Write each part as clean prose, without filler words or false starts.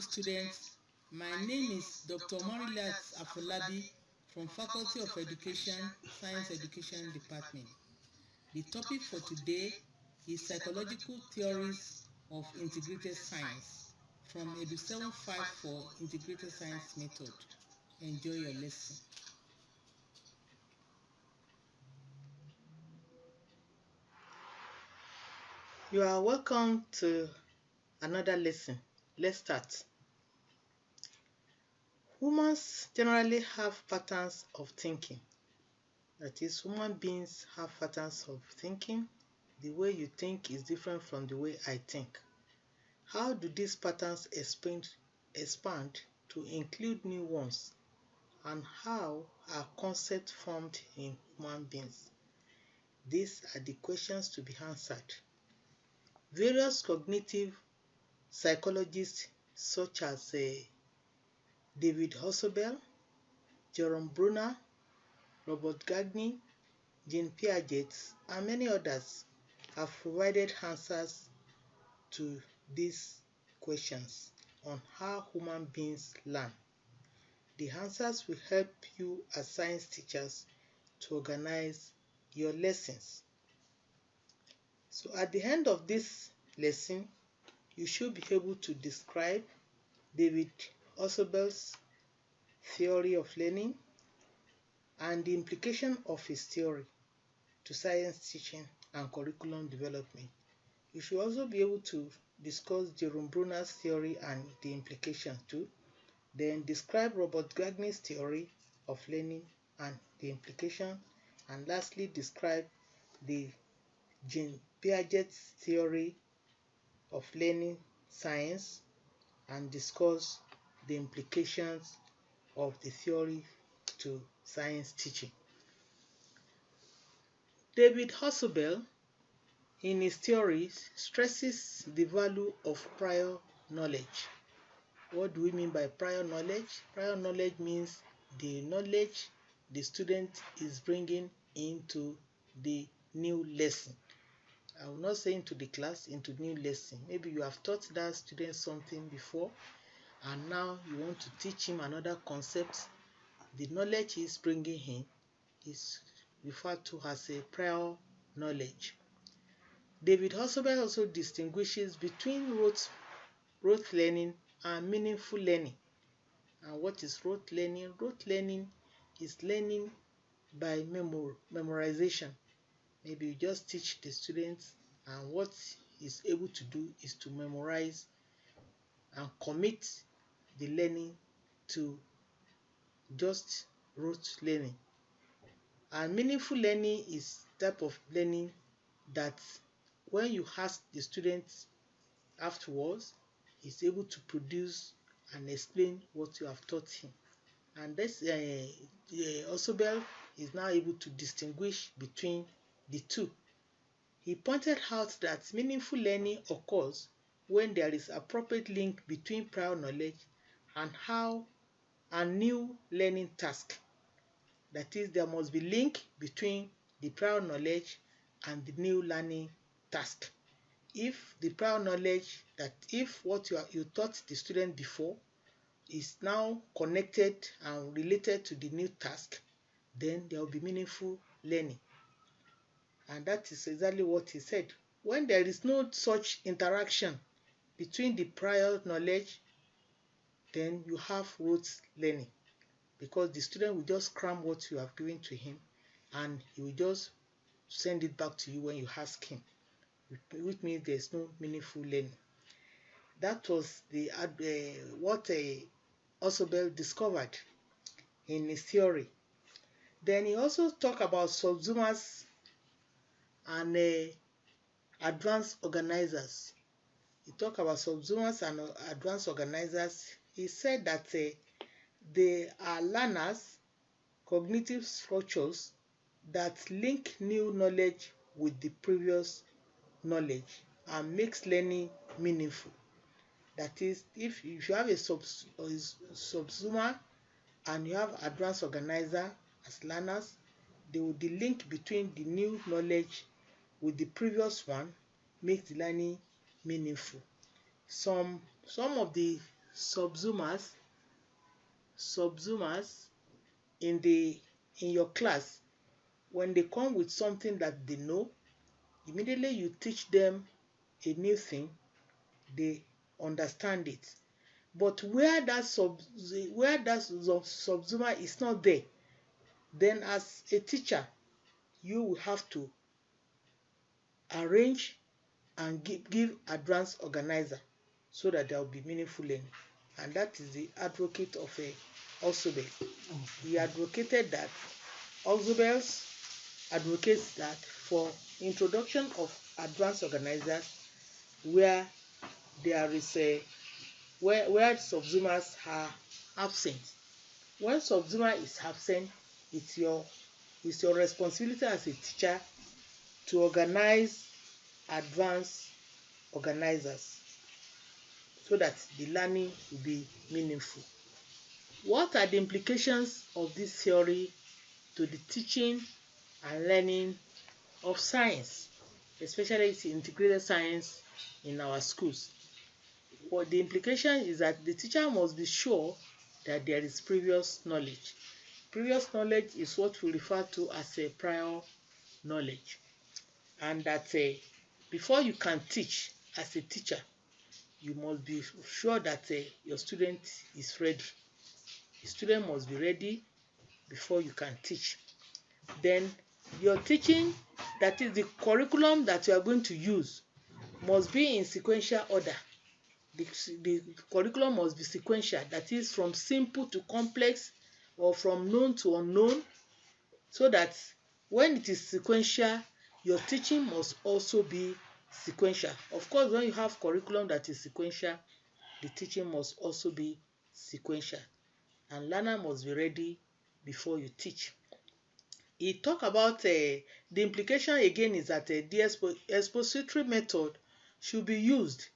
students. My name is Dr. Marilat Afolabi from Faculty of Education, Science Education Department. The topic for today is Psychological Theories of Integrated Science from EDU754 Integrated Science Method. Enjoy your lesson. You are welcome to another lesson. Let's start. Humans generally have patterns of thinking. That is, human beings have patterns of thinking. The way you think is different from the way I think. How do these patterns expand to include new ones? And how are concepts formed in human beings? These are the questions to be answered. Various cognitive psychologists such as David Hossobel, Jerome Bruner, Robert Gagné, Jean Piaget, and many others have provided answers to these questions on how human beings learn. The answers will help you as science teachers to organize your lessons. So at the end of this lesson, you should be able to describe David Hossobel's theory of learning and the implication of his theory to science teaching and curriculum development. You should also be able to discuss Jerome Bruner's theory and the implications too. Then describe Robert Gagné's theory of learning and the implication. And lastly, describe the Jean Piaget's theory of learning science and discuss the implications of the theory to science teaching. David Hossobel, in his theories, stresses the value of prior knowledge. What do we mean by prior knowledge? Prior knowledge means the knowledge the student is bringing into the new lesson. I will not say into the class, into new lesson. Maybe you have taught that student something before and now you want to teach him another concept. The knowledge he is bringing in is referred to as a prior knowledge. David Hossobel also distinguishes between rote learning and meaningful learning. And what is rote learning? Rote learning is learning by memorization. Maybe you just teach the students and what he's able to do is to memorize and commit the learning to just rote learning. And meaningful learning is type of learning that when you ask the students afterwards, he's able to produce and explain what you have taught him. And this Hossobel is now able to distinguish between the two. He pointed out that meaningful learning occurs when there is appropriate link between prior knowledge and how a new learning task. That is, there must be link between the prior knowledge and the new learning task. If the prior knowledge, that if what you taught the student before is now connected and related to the new task, then there will be meaningful learning. And that is exactly what he said. When there is no such interaction between the prior knowledge, then you have rote learning, because the student will just cram what you have given to him and he will just send it back to you when you ask him, which means there's no meaningful learning. That was what Hossobel discovered in his theory. Then he also talked about subsumers and advanced organizers. He talked about subsumers and advanced organizers. He said that they are learners, cognitive structures that link new knowledge with the previous knowledge and makes learning meaningful. That is, if you have a subsumer and you have advanced organizer as learners, the link between the new knowledge with the previous one makes the learning meaningful. Some of the subsumers in your class, when they come with something that they know, immediately you teach them a new thing, they understand it. But where that subsumer is not there, then as a teacher, you will have to arrange and give advanced organizer so that there will be meaningful learning. And that is the advocate of Oxobel. He advocated that, Oxobel advocates that for introduction of advanced organizers where there is where subsumers are absent. When subsumer is absent, it's your responsibility as a teacher to organize advanced organizers so that the learning will be meaningful. What are the implications of this theory to the teaching and learning of science, especially integrated science in our schools? Well, the implication is that the teacher must be sure that there is previous knowledge. Previous knowledge is what we refer to as a prior knowledge, and that before you can teach as a teacher, you must be sure that your student is ready. The student must be ready before you can teach. Then your teaching, that is the curriculum that you are going to use, must be in sequential order. The curriculum must be sequential, that is from simple to complex or from known to unknown, so that when it is sequential, your teaching must also be sequential. Of course, when you have curriculum that is sequential, the teaching must also be sequential, and learner must be ready before you teach. He talk about the implication again is that the expository method should be used.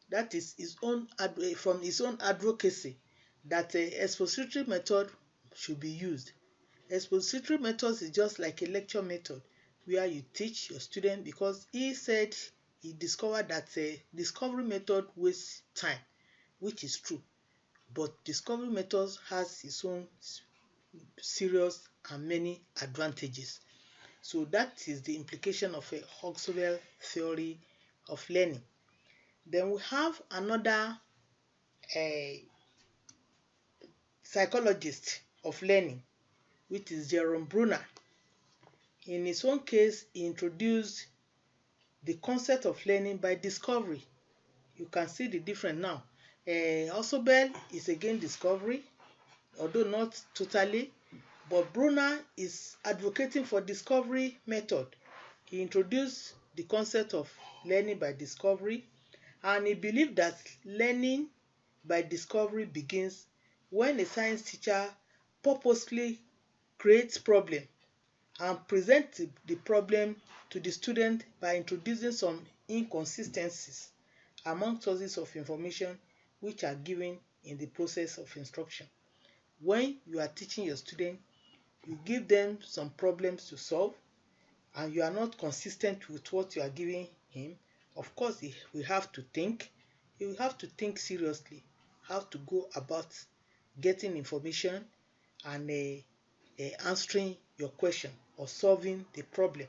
That is from his own advocacy, that expository method should be used. Expository methods is just like a lecture method where you teach your student, because he said he discovered that discovery method wastes time, which is true. But discovery methods has its own serious and many advantages. So that is the implication of a Oxobel theory of learning. Then we have another psychologist of learning, which is Jerome Bruner. In his own case, he introduced the concept of learning by discovery. You can see the difference now. Oxobel is again discovery, although not totally, but Bruner is advocating for discovery method. He introduced the concept of learning by discovery, and he believed that learning by discovery begins when a science teacher purposely creates problem and presents the problem to the student by introducing some inconsistencies among sources of information which are given in the process of instruction. When you are teaching your student, you give them some problems to solve, and you are not consistent with what you are giving him, of course he will have to think. He will have to think seriously how to go about getting information and answering your question or solving the problem.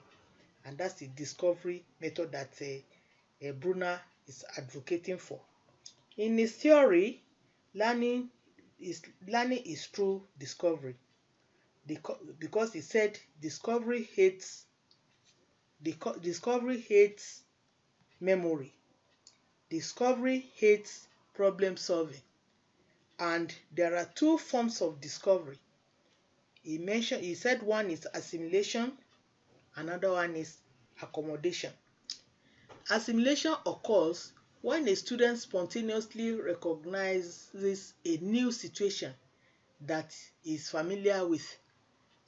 And that's the discovery method that Bruner is advocating for. In his theory, learning is through discovery, because he said discovery hates memory. Discovery hates problem solving. And there are two forms of discovery. He said one is assimilation, another one is accommodation. Assimilation occurs when a student spontaneously recognizes a new situation that is familiar with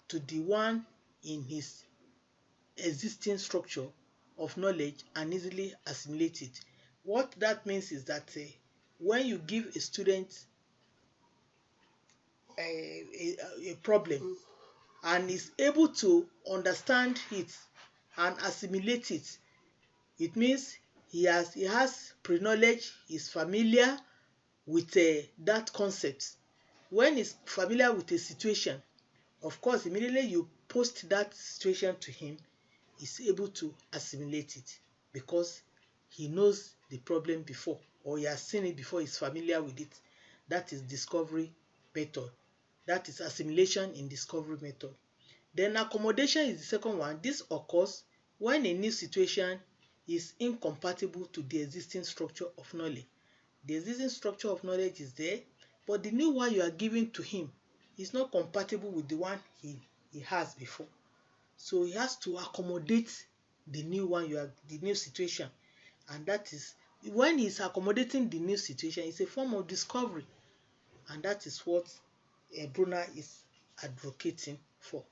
to the one in his existing structure of knowledge and easily assimilate it. What that means is that when you give a student a problem and is able to understand it and assimilate it, it means he has pre-knowledge, is familiar with that concept. When he's familiar with a situation, of course, immediately you post that situation to him, he's able to assimilate it because he knows the problem before, or he has seen it before, he's familiar with it. That is discovery method. That is assimilation in discovery method. Then accommodation is the second one. This occurs when a new situation is incompatible to the existing structure of knowledge. The existing structure of knowledge is there, but the new one you are giving to him is not compatible with the one he has before. So he has to accommodate the new one, the new situation. And that is when he's accommodating the new situation, it's a form of discovery. And that is what Brunner is advocating for.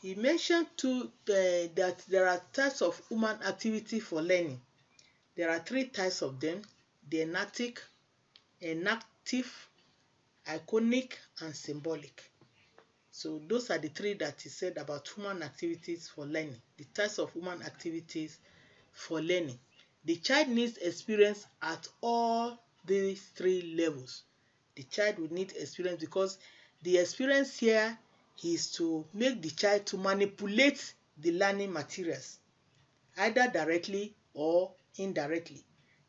He mentioned too that there are types of human activity for learning. There are 3 types of them: the enactive, iconic, and symbolic. So those are the 3 that he said about human activities for learning, the types of human activities for learning. The child needs experience at all these 3 levels. The child will need experience because the experience here is to make the child to manipulate the learning materials, either directly or indirectly.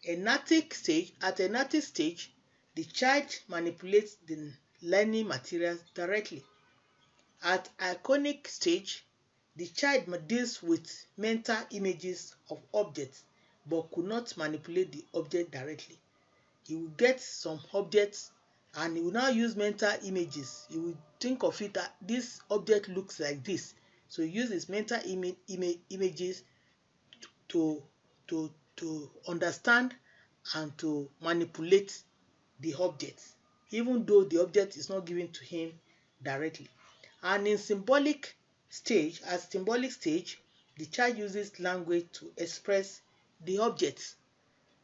At enactive stage, the child manipulates the learning materials directly. At iconic stage, the child deals with mental images of objects but could not manipulate the object directly. He will get some objects and he will now use mental images. He will think of it that this object looks like this. So he uses mental images to, to understand and to manipulate the object, even though the object is not given to him directly. And in symbolic stage, the child uses language to express the object.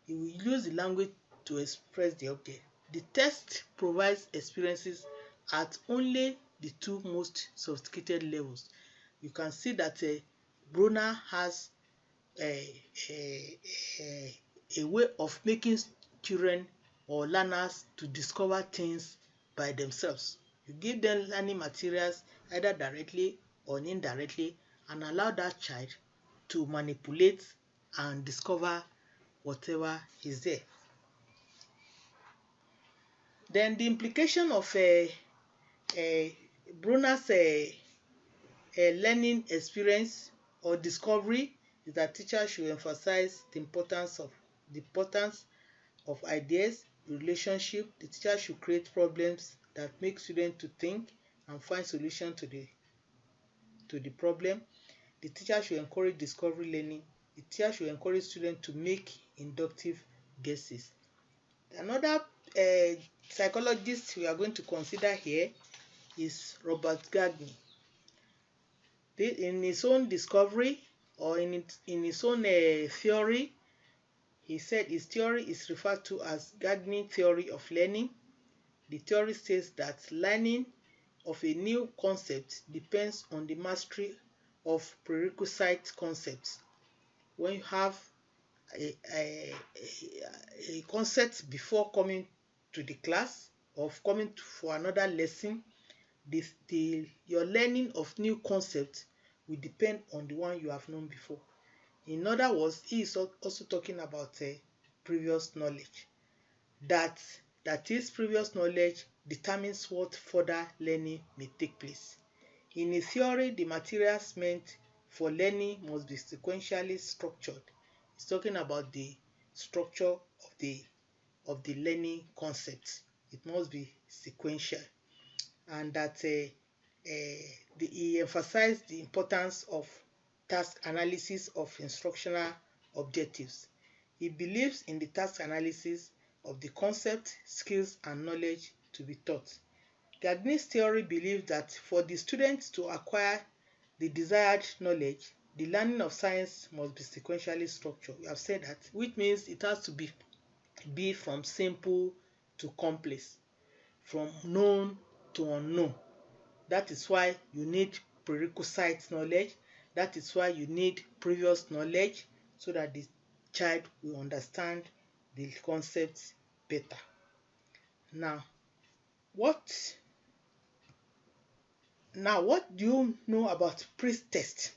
He will use the language to express the object. The text provides experiences at only the 2 most sophisticated levels. You can see that Brunner has a way of making children or learners to discover things by themselves. You give them learning materials either directly or indirectly and allow that child to manipulate and discover whatever is there. Then the implication of Brunner's learning experience or discovery is that teachers should emphasize the importance of ideas, relationship. The teacher should create problems that make students to think and find solutions to the problem. The teacher should encourage discovery learning. The teacher should encourage students to make inductive guesses. Another psychologist we are going to consider here is Robert Gagné. In his own discovery or in his own theory, he said his theory is referred to as Gagné theory of learning. The theory says that learning of a new concept depends on the mastery of prerequisite concepts. When you have a concept before coming to the class or coming for another lesson, your learning of new concepts will depend on the one you have known before. In other words, he is also talking about previous knowledge. That is, previous knowledge determines what further learning may take place. In his theory, the materials meant for learning must be sequentially structured. He's talking about the structure of the learning concept. It must be sequential, and that he emphasized the importance of task analysis of instructional objectives. He believes in the task analysis of the concept, skills, and knowledge to be taught. Gagné's theory believes that for the students to acquire the desired knowledge, the learning of science must be sequentially structured. We have said that, which means it has to be from simple to complex, from known to unknown. That is why you need prerequisite knowledge. That is why you need previous knowledge, so that the child will understand the concepts better. Now, what do you know about pre-test?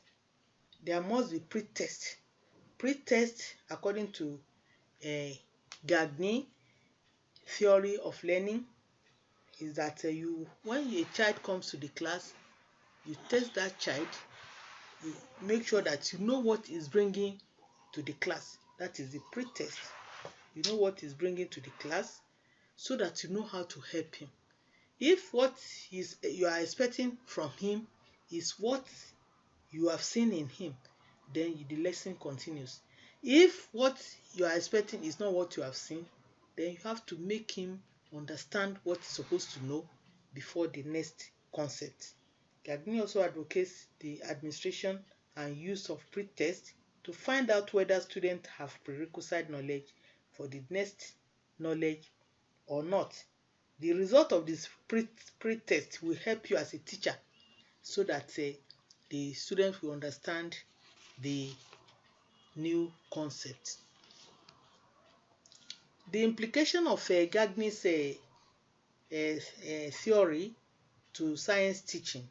There must be pre-test. Pre-test, according to Gagné theory of learning, is that when a child comes to the class, you test that child. You make sure that you know what is bringing to the class. That is the pre-test. You know what is bringing to the class, so that you know how to help him. If what you are expecting from him is what you have seen in him, then the lesson continues. If what you are expecting is not what you have seen, then you have to make him understand what he's supposed to know before the next concept. Gagné also advocates the administration and use of pre-test to find out whether students have prerequisite knowledge for the next knowledge or not. The result of this pre-test will help you as a teacher, so that the students will understand the new concept. The implication of Gagné's theory to science teaching,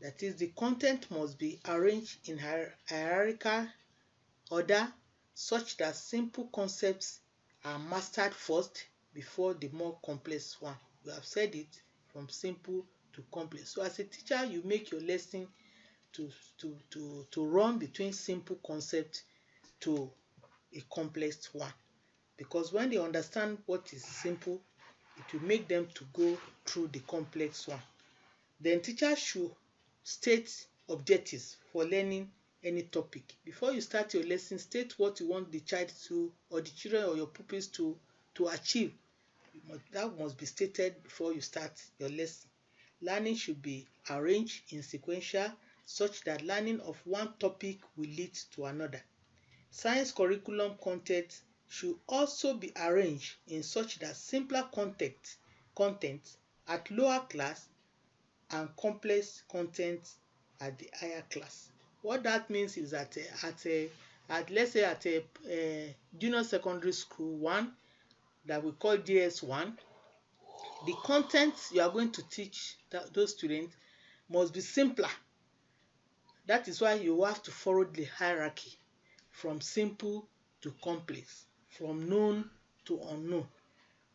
that is, the content must be arranged in hierarchical order such that simple concepts are mastered first before the more complex one. We have said it, from simple to complex. So as a teacher, you make your lesson to run between simple concept to a complex one, because when they understand what is simple, it will make them to go through the complex one. Then teachers should state objectives for learning any topic. Before you start your lesson, state what you want the child to, or the children or your pupils to achieve. That must be stated before you start your lesson. Learning should be arranged in sequential such that learning of one topic will lead to another. Science curriculum content should also be arranged in such that simpler content at lower class and complex content at the higher class. What that means is that let's say at a junior secondary school 1, that we call JS1, the content you are going to teach those students must be simpler. That is why you have to follow the hierarchy from simple to complex, from known to unknown.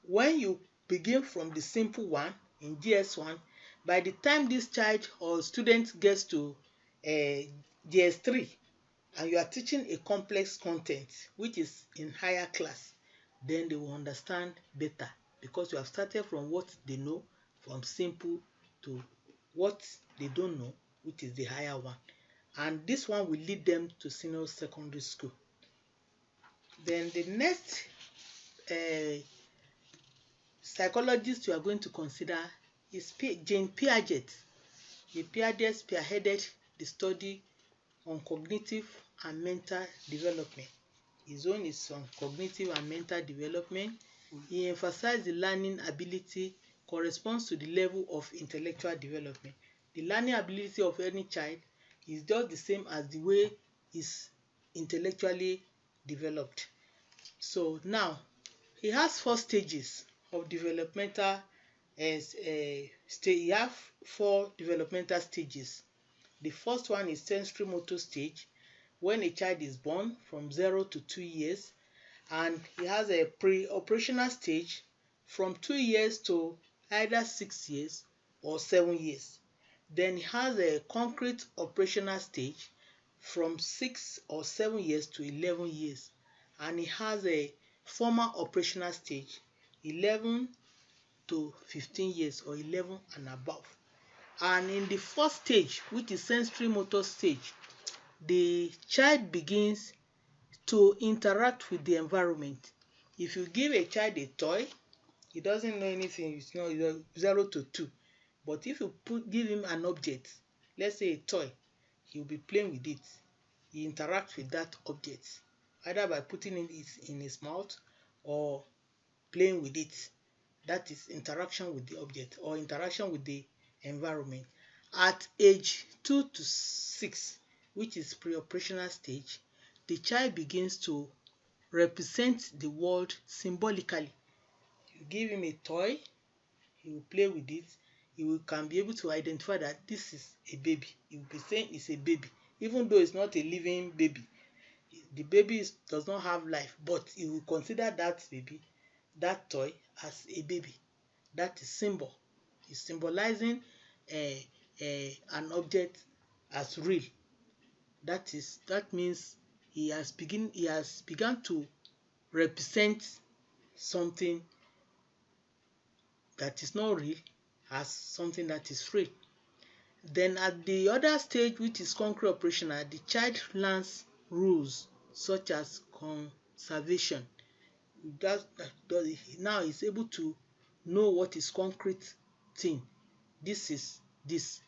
When you begin from the simple one in GS1, by the time this child or student gets to GS3 and you are teaching a complex content which is in higher class, then they will understand better, because you have started from what they know, from simple, to what they don't know, which is the higher one. And this one will lead them to senior secondary school. Then the next psychologist you are going to consider is Jean Piaget. Piaget spearheaded the study on cognitive and mental development. His own is on cognitive and mental development. He emphasized the learning ability corresponds to the level of intellectual development. The learning ability of any child is just the same as the way is intellectually developed. So now, he has 4 stages of developmental he have 4 developmental stages. The first one is sensory motor stage, when a child is born from 0 to 2 years, and he has a pre-operational stage from 2 years to either 6 years or 7 years. Then he has a concrete operational stage from 6 or 7 years to 11 years, and he has a formal operational stage 11 to 15 years or 11 and above. And in the first stage, which is sensory motor stage, the child begins to interact with the environment. If you give a child a toy, he doesn't know anything, it's not 0 to 2. But if you give him an object, let's say a toy, he will be playing with it. He interacts with that object, either by putting it in his mouth or playing with it. That is interaction with the object or interaction with the environment. At age 2 to 6, which is pre-operational stage, the child begins to represent the world symbolically. You give him a toy, he will play with it. Can be able to identify that this is a baby. He will be saying it's a baby, even though it's not a living baby. The baby does not have life, but he will consider that baby, that toy, as a baby. That is symbol. He's symbolizing an object as real. That means he has begun to represent something that is not real as something that is real. Then at the other stage, which is concrete operational, the child learns rules such as conservation. Now he's able to know what is concrete thing. This is this.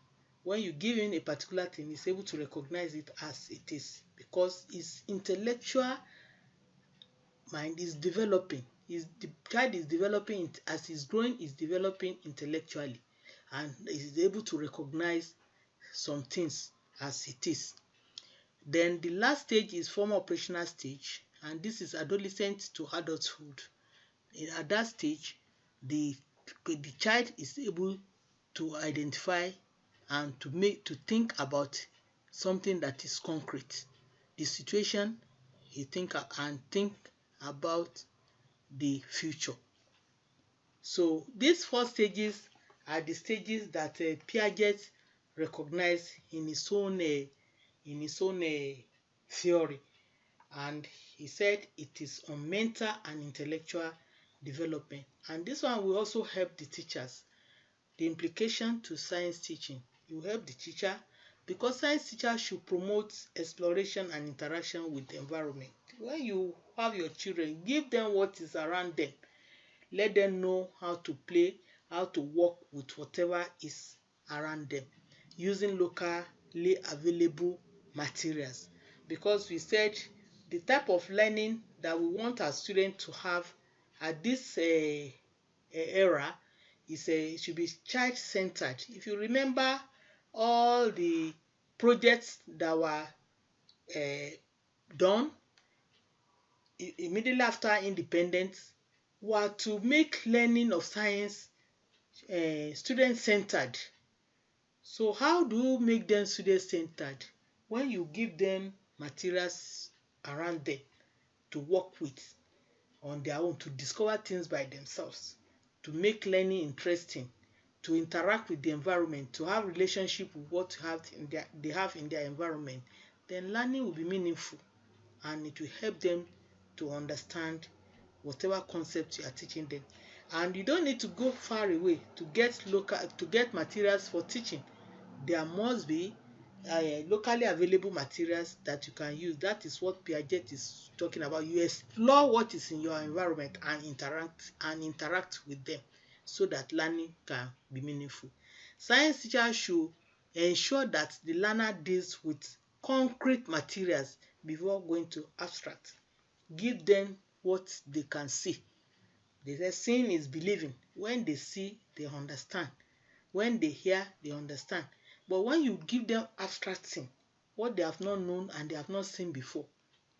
When you give him a particular thing, he's able to recognize it as it is, because his intellectual mind is developing. The child is developing as he's growing, is developing intellectually, and is able to recognize some things as it is. Then the last stage is formal operational stage, and this is adolescent to adulthood. At that stage, the child is able to identify and to think about something that is concrete. The situation, he think about the future. So these 4 stages are the stages that Piaget recognized in his own theory, and he said it is on mental and intellectual development. And this one will also help the teachers. The implication to science teaching: it will help the teacher, because science teachers should promote exploration and interaction with the environment. When you have your children, give them what is around them. Let them know how to play, how to work with whatever is around them, using locally available materials. Because we said the type of learning that we want our students to have at this era is it should be child-centered. If you remember all the projects that were done immediately after independence, were to make learning of science student-centered. So how do you make them student-centered? When you give them materials around them to work with on their own, to discover things by themselves, to make learning interesting, to interact with the environment, to have relationship with what they have in their environment, then learning will be meaningful, and it will help them to understand whatever concept you are teaching them. And you don't need to go far away to get materials for teaching. There must be locally available materials that you can use. That is what Piaget is talking about. You explore what is in your environment and interact with them, so that learning can be meaningful. Science teachers should ensure that the learner deals with concrete materials before going to abstract. Give them what they can see. They say seeing is believing. When they see, they understand. When they hear, they understand. But when you give them abstract thing, what they have not known and they have not seen before,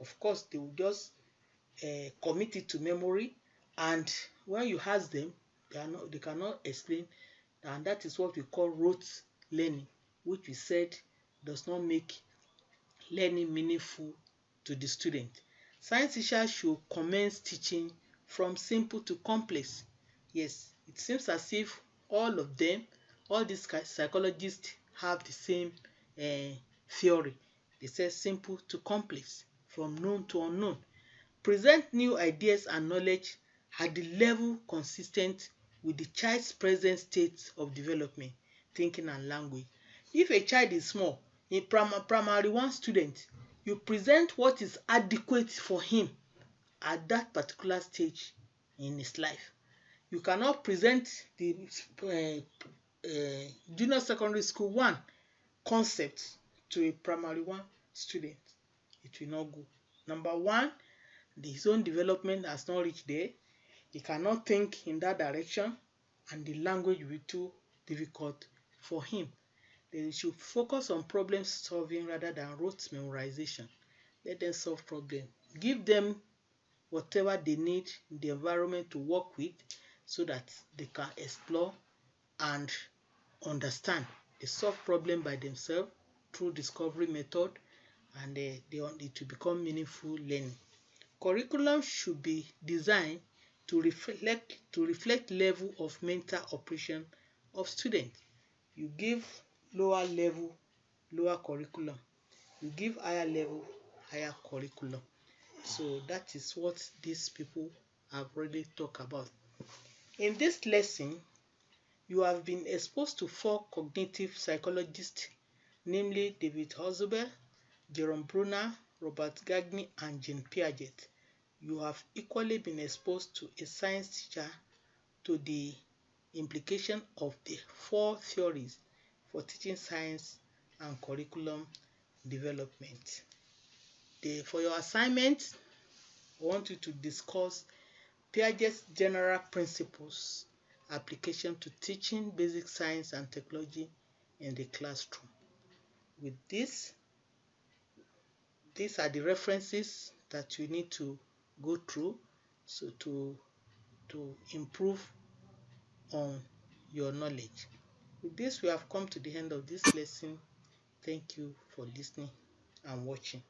of course they will just commit it to memory, and when you ask them, they cannot explain, and that is what we call rote learning, which we said does not make learning meaningful to the student. Science teachers should commence teaching from simple to complex. Yes, it seems as if all of them, all these psychologists have the same theory. They say simple to complex, from known to unknown. Present new ideas and knowledge at the level consistent with the child's present state of development, thinking and language. If a child is small, a primary 1 student, you present what is adequate for him at that particular stage in his life. You cannot present the junior secondary school 1 concept to a primary 1 student. It will not go. Number 1, his own development has not reached there. He cannot think in that direction, and the language will be too difficult for him. They should focus on problem solving rather than rote memorization. Let them solve problems. Give them whatever they need in the environment to work with. so that they can explore and understand. They solve problem by themselves through discovery method, and they want it to become meaningful learning. Curriculum should be designed to reflect level of mental operation of students. You give lower level lower curriculum, you give higher level higher curriculum. So that is what these people have already talked about. In this lesson, you have been exposed to 4 cognitive psychologists, namely David Hosubel, Jerome Bruner, Robert Gagné, and Jean Piaget. You have equally been exposed to a science teacher to the implication of the 4 theories for teaching science and curriculum development. For your assignment, I want you to discuss Piaget's general principles application to teaching basic science and technology in the classroom. With this, these are the references that you need to go through so to improve on your knowledge. With this, we have come to the end of this lesson. Thank you for listening and watching.